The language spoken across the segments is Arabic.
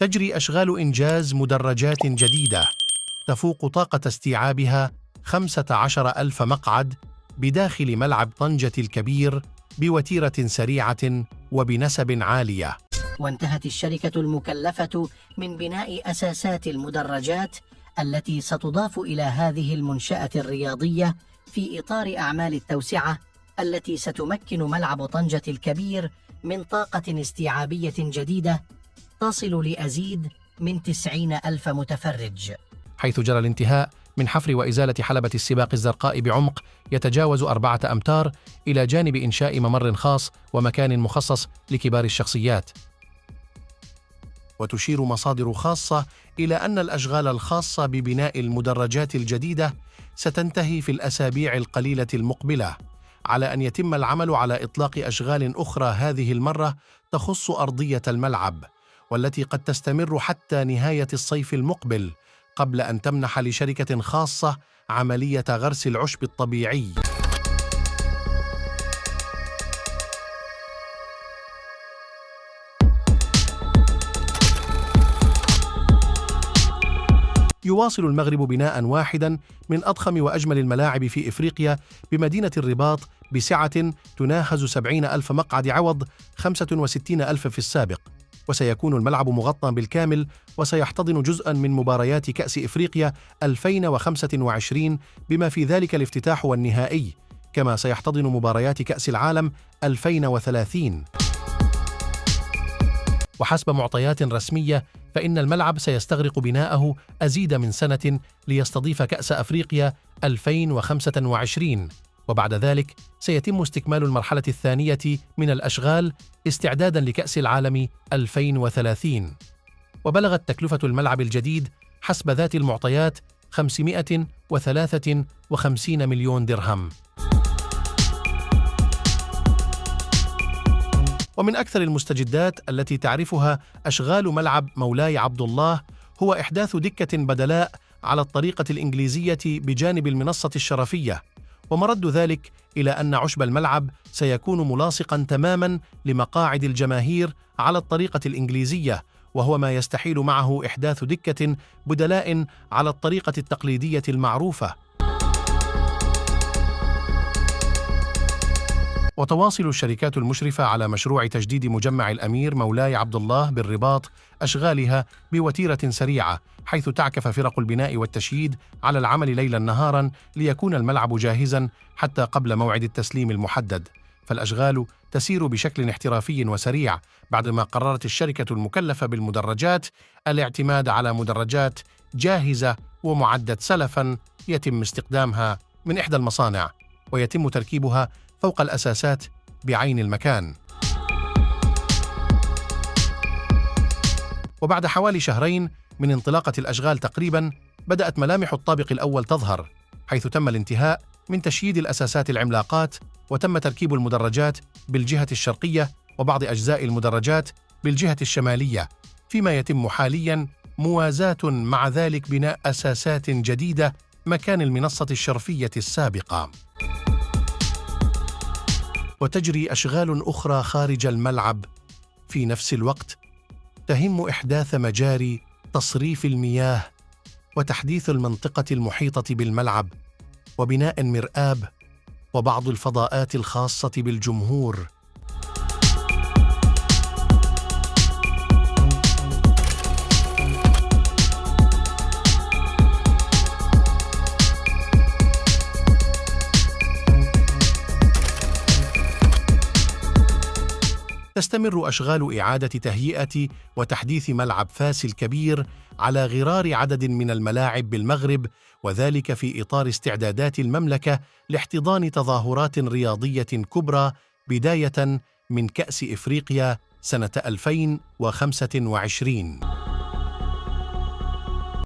تجري أشغال إنجاز مدرجات جديدة تفوق طاقة استيعابها 15,000 مقعد بداخل ملعب طنجة الكبير بوتيرة سريعة وبنسب عالية. وانتهت الشركة المكلفة من بناء أساسات المدرجات التي ستضاف إلى هذه المنشأة الرياضية في إطار أعمال التوسعة التي ستمكن ملعب طنجة الكبير من طاقة استيعابية جديدة تصل لأزيد من 90,000 متفرج، حيث جرى الانتهاء من حفر وإزالة حلبة السباق الزرقاء بعمق يتجاوز 4 أمتار إلى جانب إنشاء ممر خاص ومكان مخصص لكبار الشخصيات. وتشير مصادر خاصة إلى أن الأشغال الخاصة ببناء المدرجات الجديدة ستنتهي في الأسابيع القليلة المقبلة، على أن يتم العمل على إطلاق أشغال أخرى هذه المرة تخص أرضية الملعب، والتي قد تستمر حتى نهاية الصيف المقبل، قبل أن تمنح لشركة خاصة عملية غرس العشب الطبيعي. يواصل المغرب بناء واحدا من أضخم وأجمل الملاعب في إفريقيا بمدينة الرباط بسعة تناهز 70,000 مقعد عوض 65,000 في السابق، وسيكون الملعب مغطى بالكامل وسيحتضن جزءا من مباريات كأس إفريقيا 2025 بما في ذلك الافتتاح والنهائي، كما سيحتضن مباريات كأس العالم 2030. وحسب معطيات رسمية فإن الملعب سيستغرق بناءه أزيد من سنة ليستضيف كأس أفريقيا 2025، وبعد ذلك سيتم استكمال المرحلة الثانية من الأشغال استعدادا لكأس العالم 2030. وبلغت تكلفة الملعب الجديد حسب ذات المعطيات 553 مليون درهم. ومن أكثر المستجدات التي تعرفها أشغال ملعب مولاي عبد الله هو إحداث دكة بدلاء على الطريقة الإنجليزية بجانب المنصة الشرفية، ومرد ذلك إلى أن عشب الملعب سيكون ملاصقاً تماماً لمقاعد الجماهير على الطريقة الإنجليزية، وهو ما يستحيل معه إحداث دكة بدلاء على الطريقة التقليدية المعروفة. وتواصل الشركات المشرفة على مشروع تجديد مجمع الأمير مولاي عبد الله بالرباط أشغالها بوتيرة سريعة، حيث تعكف فرق البناء والتشييد على العمل ليلاً نهاراً ليكون الملعب جاهزاً حتى قبل موعد التسليم المحدد. فالأشغال تسير بشكل احترافي وسريع بعدما قررت الشركة المكلفة بالمدرجات الاعتماد على مدرجات جاهزة ومعدة سلفاً يتم استخدامها من إحدى المصانع، ويتم تركيبها فوق الأساسات بعين المكان. وبعد حوالي شهرين من انطلاقة الأشغال تقريباً بدأت ملامح الطابق الأول تظهر، حيث تم الانتهاء من تشييد الأساسات العملاقات، وتم تركيب المدرجات بالجهة الشرقية وبعض أجزاء المدرجات بالجهة الشمالية، فيما يتم حالياً موازاة مع ذلك بناء أساسات جديدة مكان المنصة الشرفية السابقة. وتجري أشغال أخرى خارج الملعب في نفس الوقت تهم إحداث مجاري تصريف المياه وتحديث المنطقة المحيطة بالملعب وبناء مرآب وبعض الفضاءات الخاصة بالجمهور. تستمر أشغال إعادة تهيئة وتحديث ملعب فاس الكبير على غرار عدد من الملاعب بالمغرب، وذلك في إطار استعدادات المملكة لاحتضان تظاهرات رياضية كبرى بداية من كأس إفريقيا سنة 2025.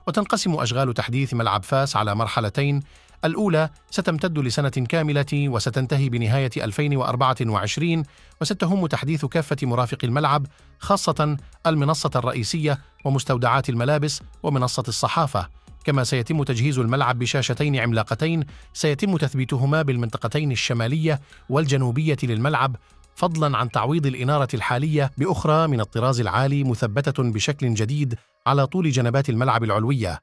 وتنقسم أشغال تحديث ملعب فاس على مرحلتين، الأولى ستمتد لسنة كاملة وستنتهي بنهاية 2024، وستهم تحديث كافة مرافق الملعب خاصة المنصة الرئيسية ومستودعات الملابس ومنصة الصحافة، كما سيتم تجهيز الملعب بشاشتين عملاقتين سيتم تثبيتهما بالمنطقتين الشمالية والجنوبية للملعب، فضلاً عن تعويض الإنارة الحالية بأخرى من الطراز العالي مثبتة بشكل جديد على طول جنبات الملعب العلوية.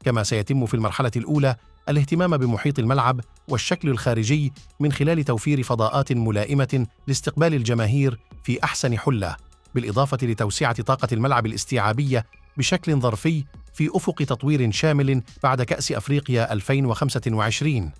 كما سيتم في المرحلة الأولى الاهتمام بمحيط الملعب والشكل الخارجي من خلال توفير فضاءات ملائمة لاستقبال الجماهير في أحسن حلة، بالإضافة لتوسعة طاقة الملعب الاستيعابية بشكل ظرفي في أفق تطوير شامل بعد كأس أفريقيا 2025.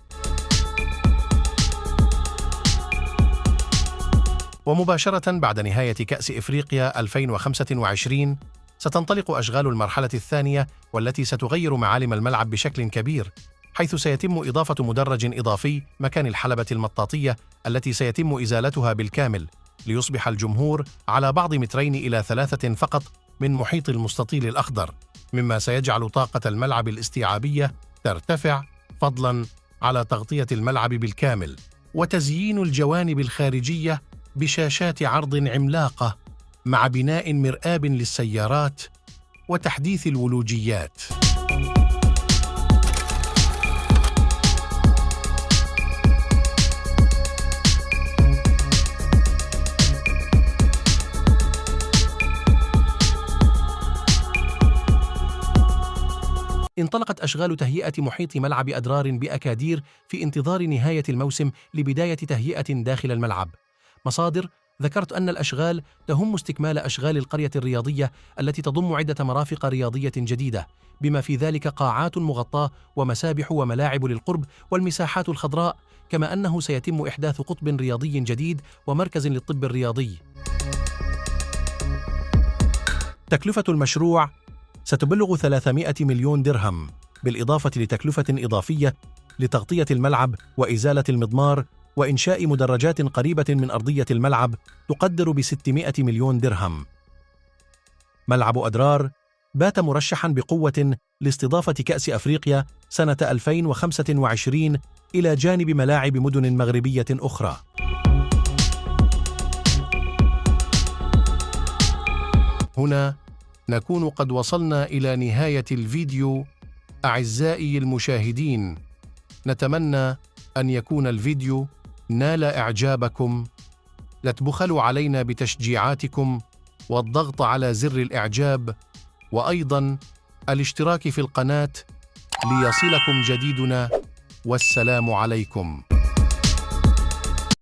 ومباشرة بعد نهاية كأس إفريقيا 2025 ستنطلق أشغال المرحلة الثانية، والتي ستغير معالم الملعب بشكل كبير، حيث سيتم إضافة مدرج إضافي مكان الحلبة المطاطية التي سيتم إزالتها بالكامل، ليصبح الجمهور على بعض 2 إلى 3 فقط من محيط المستطيل الأخضر، مما سيجعل طاقة الملعب الاستيعابية ترتفع، فضلاً على تغطية الملعب بالكامل وتزيين الجوانب الخارجية بشاشات عرض عملاقة، مع بناء مرآب للسيارات وتحديث الولوجيات. انطلقت أشغال تهيئة محيط ملعب أدرار بأكادير في انتظار نهاية الموسم لبداية تهيئة داخل الملعب. مصادر ذكرت أن الأشغال تهم استكمال أشغال القرية الرياضية التي تضم عدة مرافق رياضية جديدة، بما في ذلك قاعات مغطاة ومسابح وملاعب للقرب والمساحات الخضراء، كما أنه سيتم إحداث قطب رياضي جديد ومركز للطب الرياضي. تكلفة المشروع ستبلغ 300 مليون درهم، بالإضافة لتكلفة إضافية لتغطية الملعب وإزالة المضمار وإنشاء مدرجات قريبة من أرضية الملعب تقدر ب600 مليون درهم. ملعب أدرار بات مرشحاً بقوة لاستضافة كأس أفريقيا سنة 2025 إلى جانب ملاعب مدن مغربية أخرى. هنا نكون قد وصلنا إلى نهاية الفيديو. أعزائي المشاهدين، نتمنى أن يكون الفيديو نال إعجابكم. لا تبخلوا علينا بتشجيعاتكم والضغط على زر الإعجاب، وأيضاً الاشتراك في القناة ليصلكم جديدنا. والسلام عليكم.